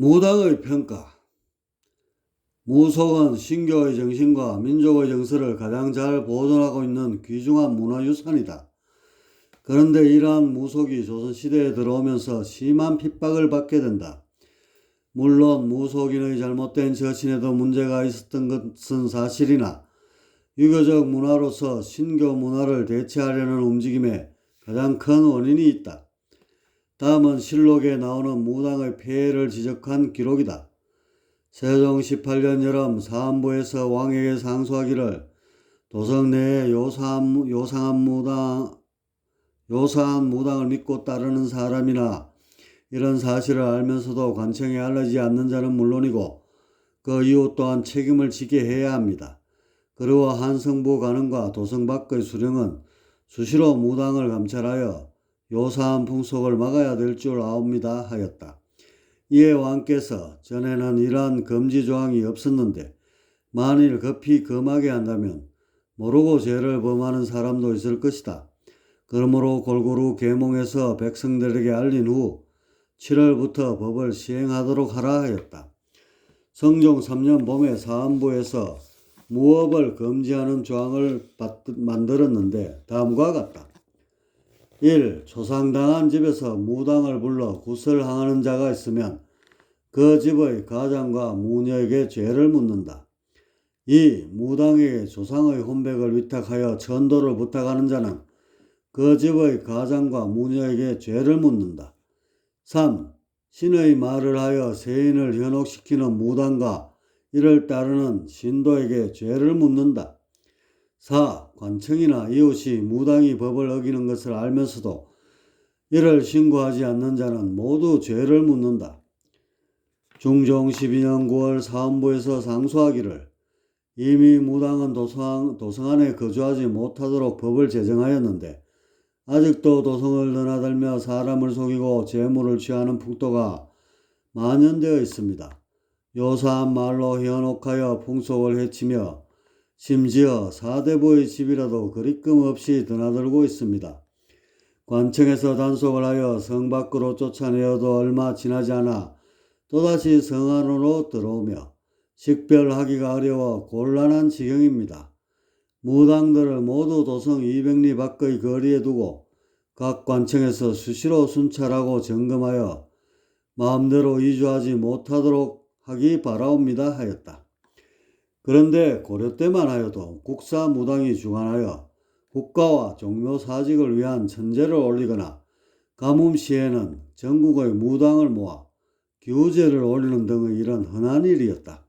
무당의 평가. 무속은 신교의 정신과 민족의 정서를 가장 잘 보존하고 있는 귀중한 문화유산이다. 그런데 이러한 무속이 조선시대에 들어오면서 심한 핍박을 받게 된다. 물론 무속인의 잘못된 처신에도 문제가 있었던 것은 사실이나 유교적 문화로서 신교 문화를 대체하려는 움직임에 가장 큰 원인이 있다. 다음은 실록에 나오는 무당의 폐해를 지적한 기록이다. 세종 18년 여름 사안부에서 왕에게 상소하기를 도성 내에 요상한 무당을 믿고 따르는 사람이나 이런 사실을 알면서도 관청에 알리지 않는 자는 물론이고 그 이후 또한 책임을 지게 해야 합니다. 그리고 한성부 관원과 도성 밖의 수령은 수시로 무당을 감찰하여 요사한 풍속을 막아야 될 줄 아옵니다 하였다. 이에 왕께서 전에는 이러한 금지 조항이 없었는데 만일 급히 금하게 한다면 모르고 죄를 범하는 사람도 있을 것이다. 그러므로 골고루 계몽해서 백성들에게 알린 후 7월부터 법을 시행하도록 하라 하였다. 성종 3년 봄에 사안부에서 무업을 금지하는 조항을 만들었는데 다음과 같다. 1. 초상당한 집에서 무당을 불러 구설항하는 자가 있으면 그 집의 가장과 무녀에게 죄를 묻는다. 2. 무당에게 조상의 혼백을 위탁하여 천도를 부탁하는 자는 그 집의 가장과 무녀에게 죄를 묻는다. 3. 신의 말을 하여 세인을 현혹시키는 무당과 이를 따르는 신도에게 죄를 묻는다. 4. 관청이나 이웃이 무당이 법을 어기는 것을 알면서도 이를 신고하지 않는 자는 모두 죄를 묻는다. 중종 12년 9월 사안부에서 상소하기를 이미 무당은 도성 안에 거주하지 못하도록 법을 제정하였는데 아직도 도성을 드나들며 사람을 속이고 재물을 취하는 풍토가 만연되어 있습니다. 요사한 말로 현혹하여 풍속을 해치며 심지어 사대부의 집이라도 그리낌 없이 드나들고 있습니다. 관청에서 단속을 하여 성 밖으로 쫓아내어도 얼마 지나지 않아 또다시 성 안으로 들어오며 식별하기가 어려워 곤란한 지경입니다. 무당들을 모두 도성 200리 밖의 거리에 두고 각 관청에서 수시로 순찰하고 점검하여 마음대로 이주하지 못하도록 하기 바라옵니다 하였다. 그런데 고려 때만 하여도 국사 무당이 주관하여 국가와 종묘 사직을 위한 천제를 올리거나 가뭄 시에는 전국의 무당을 모아 기우제를 올리는 등의 이런 흔한 일이었다.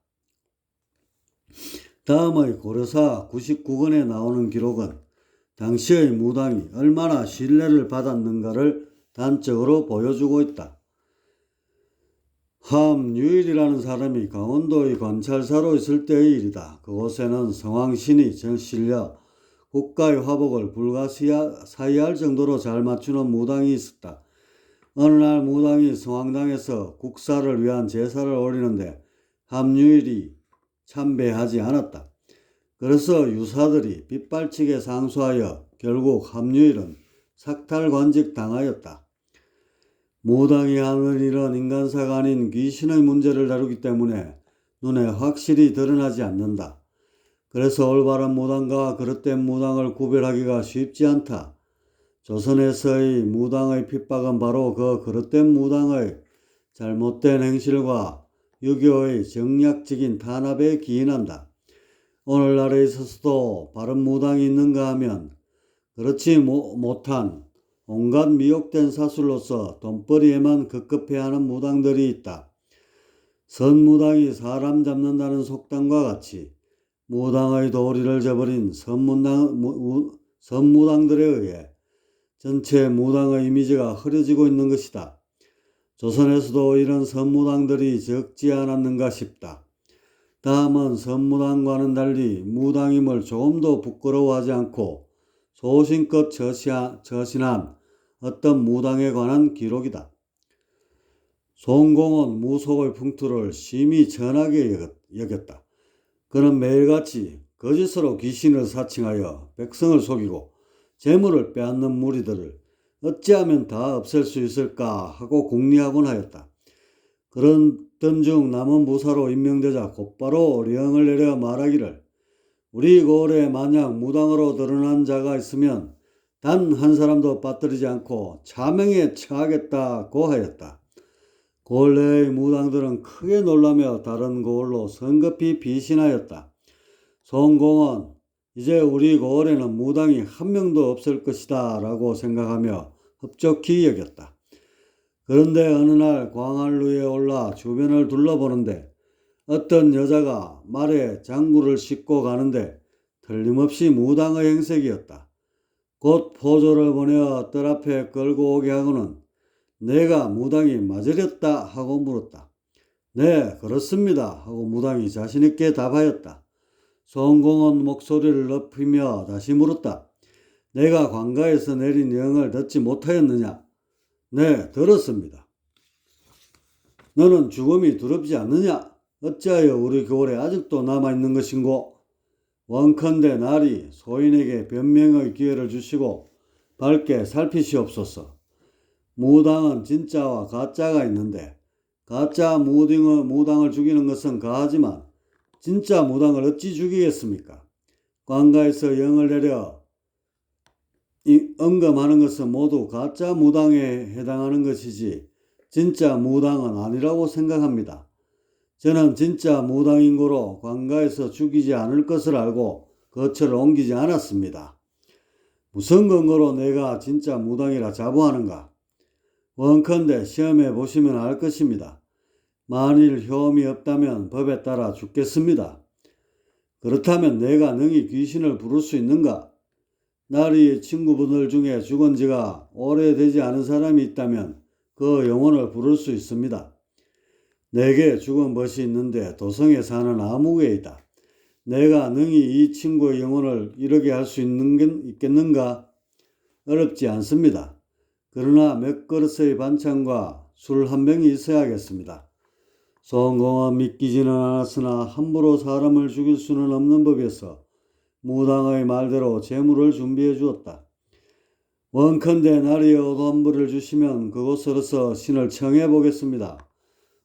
다음의 고려사 99권에 나오는 기록은 당시의 무당이 얼마나 신뢰를 받았는가를 단적으로 보여주고 있다. 함유일이라는 사람이 강원도의 관찰사로 있을 때의 일이다. 그곳에는 성황신이 실려 국가의 화복을 불가사의할 정도로 잘 맞추는 무당이 있었다. 어느 날 무당이 성황당에서 국사를 위한 제사를 올리는데 함유일이 참배하지 않았다. 그래서 유사들이 빗발치게 상소하여 결국 함유일은 삭탈관직 당하였다. 무당이 하는 일은 인간사가 아닌 귀신의 문제를 다루기 때문에 눈에 확실히 드러나지 않는다. 그래서 올바른 무당과 그릇된 무당을 구별하기가 쉽지 않다. 조선에서의 무당의 핍박은 바로 그 그릇된 무당의 잘못된 행실과 유교의 정략적인 탄압에 기인한다. 오늘날에 있어서도 바른 무당이 있는가 하면 그렇지 못한 온갖 미혹된 사술로서 돈벌이에만 급급해하는 무당들이 있다. 선무당이 사람 잡는다는 속담과 같이 무당의 도리를 저버린 선무당들에 의해 전체 무당의 이미지가 흐려지고 있는 것이다. 조선에서도 이런 선무당들이 적지 않았는가 싶다. 다음은 선무당과는 달리 무당임을 조금도 부끄러워하지 않고 소신껏 처신한 어떤 무당에 관한 기록이다. 송공은 무속의 풍토를 심히 천하게 여겼다. 그는 매일같이 거짓으로 귀신을 사칭하여 백성을 속이고 재물을 빼앗는 무리들을 어찌하면 다 없앨 수 있을까 하고 궁리하곤 하였다. 그러던 중 남은 부사로 임명되자 곧바로 령을 내려 말하기를 우리 고을에 만약 무당으로 드러난 자가 있으면 단 한 사람도 빠뜨리지 않고 차명에 처하겠다고 하였다. 고을 내의 무당들은 크게 놀라며 다른 고을로 성급히 피신하였다. 송공은 이제 우리 고을에는 무당이 한 명도 없을 것이다 라고 생각하며 흡족히 여겼다. 그런데 어느 날 광안루에 올라 주변을 둘러보는데 어떤 여자가 말에 장구를 싣고 가는데 틀림없이 무당의 행색이었다. 곧 포조를 보내어 뜰 앞에 끌고 오게 하고는 내가 무당이 맞으렸다 하고 물었다. 네, 그렇습니다 하고 무당이 자신있게 답하였다. 송공은 목소리를 높이며 다시 물었다. 내가 관가에서 내린 영을 듣지 못하였느냐? 네, 들었습니다. 너는 죽음이 두렵지 않느냐? 어찌하여 우리 고을에 아직도 남아있는 것인고? 원컨대 날이 소인에게 변명의 기회를 주시고 밝게 살피시옵소서. 무당은 진짜와 가짜가 있는데 가짜 무당을 죽이는 것은 가하지만 진짜 무당을 어찌 죽이겠습니까? 관가에서 영을 내려 언검하는 것은 모두 가짜 무당에 해당하는 것이지 진짜 무당은 아니라고 생각합니다. 저는 진짜 무당인 고로 관가에서 죽이지 않을 것을 알고 거처를 옮기지 않았습니다. 무슨 근거로 내가 진짜 무당이라 자부하는가? 원컨대 시험해 보시면 알 것입니다. 만일 효험이 없다면 법에 따라 죽겠습니다. 그렇다면 내가 능히 귀신을 부를 수 있는가? 나리 친구분들 중에 죽은 지가 오래되지 않은 사람이 있다면 그 영혼을 부를 수 있습니다. 내게 죽은 벗이 있는데 도성에 사는 아무개이다. 내가 능히 이 친구의 영혼을 이르게 할 수 있겠는가? 어렵지 않습니다. 그러나 몇 그릇의 반찬과 술 한 병이 있어야겠습니다. 송공은 믿기지는 않았으나 함부로 사람을 죽일 수는 없는 법이어서 무당의 말대로 재물을 준비해 주었다. 원컨대 나리에 옷 한 벌을 주시면 그곳으로서 신을 청해 보겠습니다.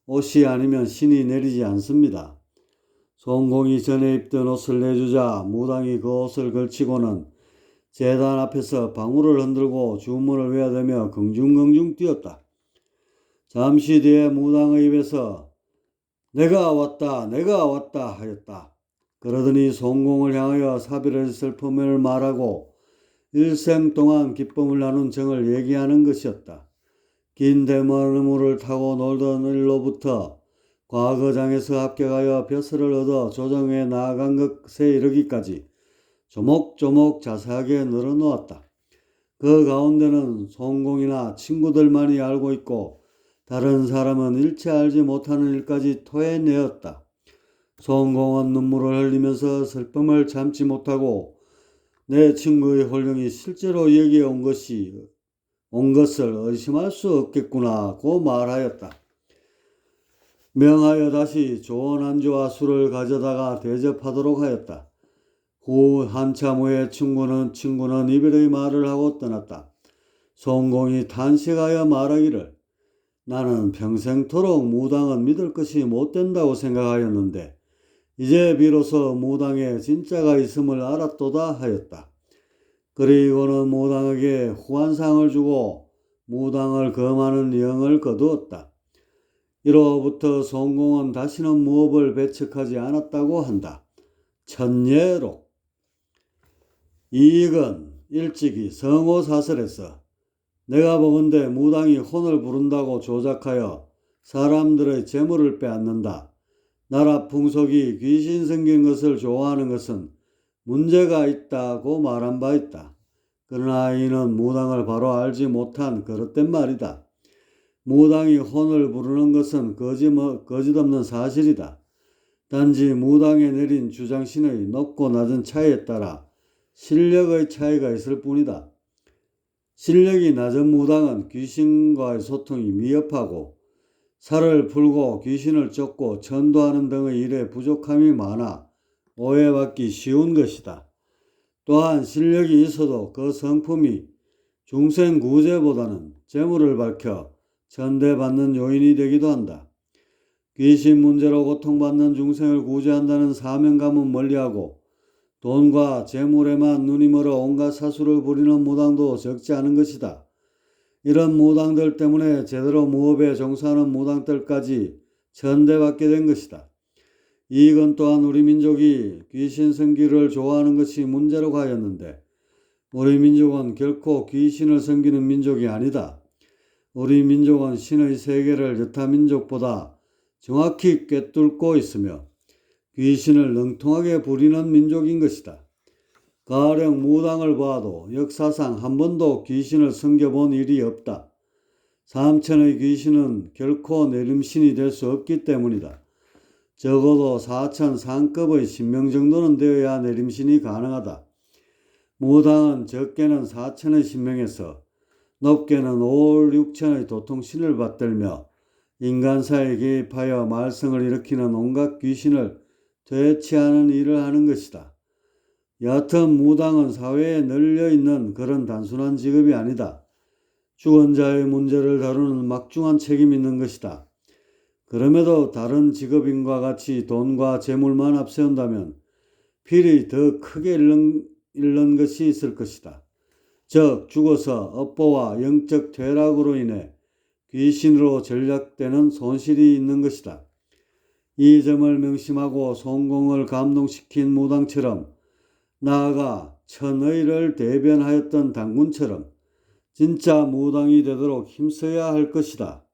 옷이 아니면 신이 내리지 않습니다. 송공이 전에 입던 옷을 내주자 무당이 그 옷을 걸치고는 제단 앞에서 방울을 흔들고 주문을 외워대며 긍중긍중 뛰었다. 잠시 뒤에 무당의 입에서 내가 왔다 하였다. 그러더니 송공을 향하여 사비를 슬픔을 말하고 일생 동안 기쁨을 나눈 정을 얘기하는 것이었다. 긴 대나무를 타고 놀던 일로부터 과거장에서 합격하여 벼슬을 얻어 조정에 나아간 것에 이르기까지 조목조목 자세하게 늘어놓았다. 그 가운데는 송공이나 친구들만이 알고 있고 다른 사람은 일체 알지 못하는 일까지 토해내었다. 송공은 눈물을 흘리면서 슬픔을 참지 못하고 내 친구의 홀령이 실제로 여기에 온 것을 의심할 수 없겠구나고 말하였다. 명하여 다시 좋은 안주와 술을 가져다가 대접하도록 하였다. 후 한참 후에 친구는 이별의 말을 하고 떠났다. 송공이 탄식하여 말하기를 나는 평생토록 무당은 믿을 것이 못된다고 생각하였는데 이제 비로소 무당에 진짜가 있음을 알았도다 하였다. 그리고는 무당에게 후한상을 주고 무당을 검하는 영을 거두었다. 이로부터 송공은 다시는 무업을 배척하지 않았다고 한다. 천예록 이익은 일찍이 성호사설에서 내가 보건대 무당이 혼을 부른다고 조작하여 사람들의 재물을 빼앗는다. 나라 풍속이 귀신 생긴 것을 좋아하는 것은 문제가 있다고 말한 바 있다. 그러나 이는 무당을 바로 알지 못한 그릇된 말이다. 무당이 혼을 부르는 것은 거짓없는 사실이다. 단지 무당에 내린 주장신의 높고 낮은 차이에 따라 실력의 차이가 있을 뿐이다. 실력이 낮은 무당은 귀신과의 소통이 미흡하고 살을 풀고 귀신을 쫓고 전도하는 등의 일에 부족함이 많아 오해받기 쉬운 것이다. 또한 실력이 있어도 그 성품이 중생구제보다는 재물을 밝혀 전대받는 요인이 되기도 한다. 귀신 문제로 고통받는 중생을 구제한다는 사명감은 멀리하고 돈과 재물에만 눈이 멀어 온갖 사수를 부리는 무당도 적지 않은 것이다. 이런 무당들 때문에 제대로 무업에 종사하는 무당들까지 천대받게 된 것이다. 이건 또한 우리 민족이 귀신 섬기를 좋아하는 것이 문제로 가였는데 우리 민족은 결코 귀신을 섬기는 민족이 아니다. 우리 민족은 신의 세계를 여타 민족보다 정확히 꿰뚫고 있으며 귀신을 능통하게 부리는 민족인 것이다. 가령 무당을 봐도 역사상 한 번도 귀신을 섬겨본 일이 없다. 삼천의 귀신은 결코 내림신이 될 수 없기 때문이다. 적어도 4천 상급의 신명 정도는 되어야 내림신이 가능하다. 무당은 적게는 4천의 신명에서 높게는 5, 6천의 도통신을 받들며 인간사에 개입하여 말썽을 일으키는 온갖 귀신을 퇴치하는 일을 하는 것이다. 여하튼 무당은 사회에 널려있는 그런 단순한 직업이 아니다. 죽은 자의 문제를 다루는 막중한 책임이 있는 것이다. 그럼에도 다른 직업인과 같이 돈과 재물만 앞세운다면 필히 더 크게 잃는 것이 있을 것이다. 즉 죽어서 업보와 영적 퇴락으로 인해 귀신으로 전락되는 손실이 있는 것이다. 이 점을 명심하고 성공을 감동시킨 무당처럼 나아가 천의를 대변하였던 당군처럼 진짜 무당이 되도록 힘써야 할 것이다.